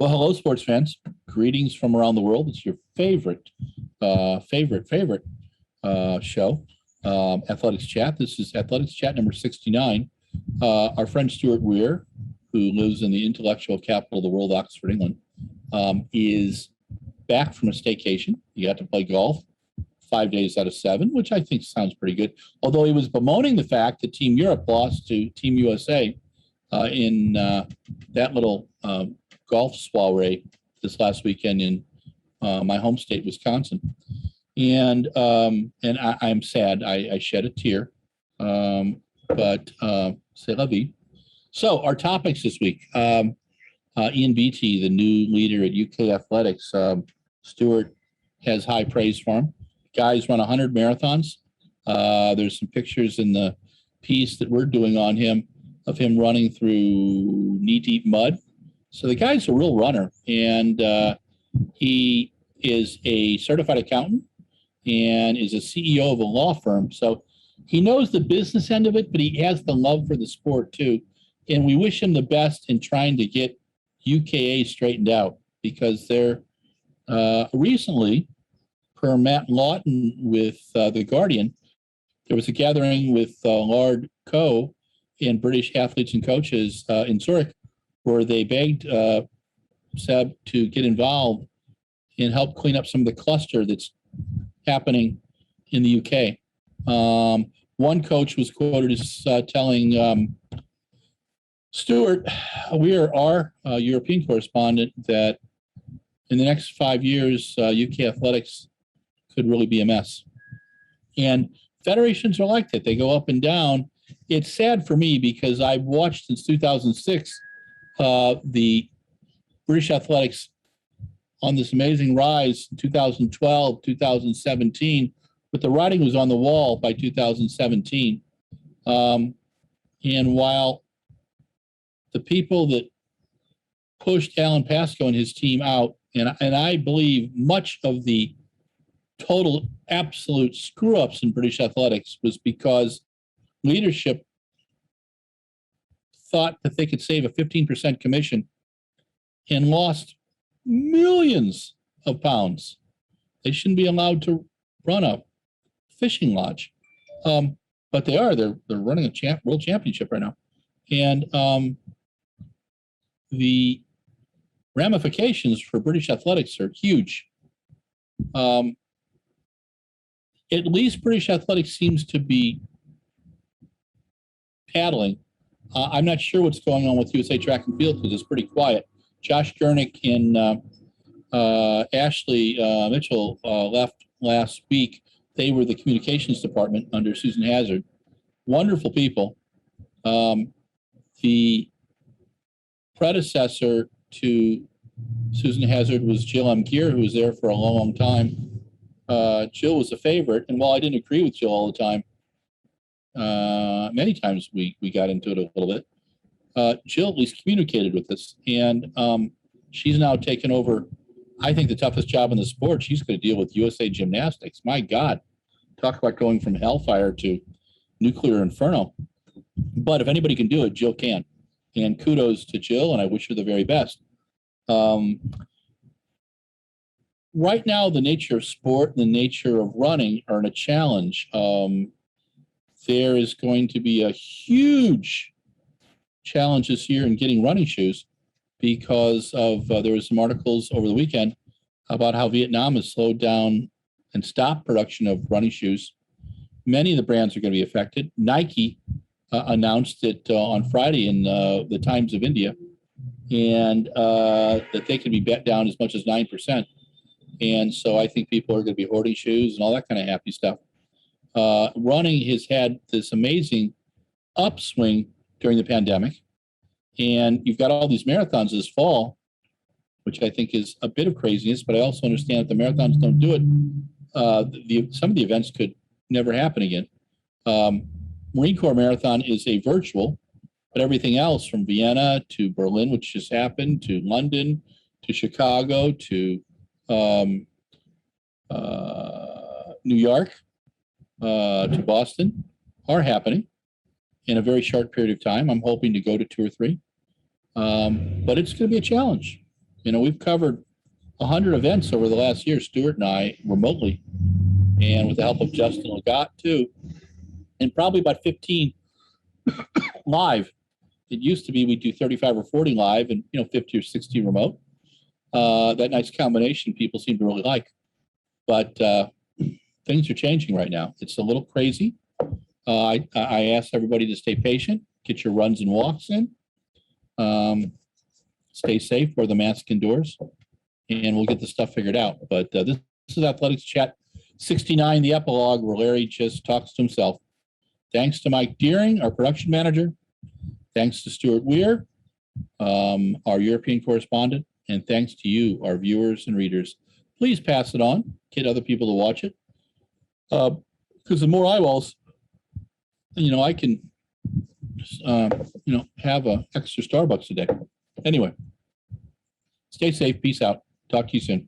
Well, hello, sports fans. Greetings from around the world. It's your favorite show, Athletics Chat. This is Athletics Chat number 69. Our friend Stuart Weir, who lives in the intellectual capital of the world, Oxford, England, is back from a staycation. He got to play golf 5 days out of 7, which I think sounds pretty good. Although he was bemoaning the fact that Team Europe lost to Team USA in that little golf soiree this last weekend in my home state, Wisconsin. And I'm sad. I shed a tear, but c'est la vie. So our topics this week, Ian Beattie, the new leader at UK Athletics. Stuart has high praise for him. Guy's run 100 marathons. There's some pictures in the piece that we're doing on him of him running through knee-deep mud. So the guy's a real runner, and he is a certified accountant and is a CEO of a law firm. So he knows the business end of it, but he has the love for the sport too. And we wish him the best in trying to get UKA straightened out, because they're recently, per Matt Lawton with The Guardian, there was a gathering with Lard Coe and British athletes and coaches in Zurich, where they begged Seb to get involved and help clean up some of the cluster that's happening in the UK. One coach was quoted as telling Stuart, we are our European correspondent, that in the next 5 years, UK athletics could really be a mess. And federations are like that. They go up and down. It's sad for me because I've watched since 2006 the British athletics on this amazing rise in 2012, 2017, but the writing was on the wall by 2017. And while the people that pushed Alan Pascoe and his team out, and I believe much of the total absolute screw-ups in British athletics was because leadership thought that they could save a 15% commission and lost millions of pounds. They shouldn't be allowed to run a fishing lodge, but they are. They're running a world championship right now, and the ramifications for British athletics are huge. At least British athletics seems to be paddling. I'm not sure what's going on with USA Track and Field because it's pretty quiet. Josh Gurnick and Ashley Mitchell left last week. They were the communications department under Susan Hazard. Wonderful people. The predecessor to Susan Hazard was Jill M. Gear, who was there for a long time. Jill was a favorite, and while I didn't agree with Jill all the time, many times we got into it a little bit, Jill at least communicated with us, and she's now taken over, I think, the toughest job in the sport. She's going to deal with USA Gymnastics. My God, talk about going from hellfire to nuclear inferno. But if anybody can do it, Jill can. And kudos to Jill, and I wish her the very best. Right now, the nature of sport and the nature of running are in a challenge. There is going to be a huge challenge this year in getting running shoes because of there were some articles over the weekend about how Vietnam has slowed down and stopped production of running shoes. Many of the brands are going to be affected. Nike announced it on Friday in the Times of India, and that they could be bet down as much as 9%. And so I think people are going to be hoarding shoes and all that kind of happy stuff. Running has had this amazing upswing during the pandemic, and you've got all these marathons this fall, which I think is a bit of craziness, but I also understand if the marathons don't do it, some of the events could never happen again. Marine Corps Marathon is a virtual, but everything else from Vienna to Berlin, which just happened, to London, to Chicago, to New York, to Boston, are happening in a very short period of time. I'm hoping to go to 2 or 3, but it's going to be a challenge. You know, we've covered 100 events over the last year, Stuart and I, remotely, and with the help of Justin Legatt too, and probably about 15 live. It used to be we'd do 35 or 40 live and, 50 or 60 remote. That nice combination people seem to really like. But things are changing right now. It's a little crazy. I ask everybody to stay patient, get your runs and walks in, stay safe, wear the mask indoors, and we'll get the stuff figured out. But this is Athletics Chat 69, the epilogue, where Larry just talks to himself. Thanks to Mike Deering, our production manager. Thanks to Stuart Weir, our European correspondent. And thanks to you, our viewers and readers. Please pass it on, get other people to watch it. Because the more eyeballs, I can, have a extra Starbucks a day. Anyway, stay safe. Peace out. Talk to you soon.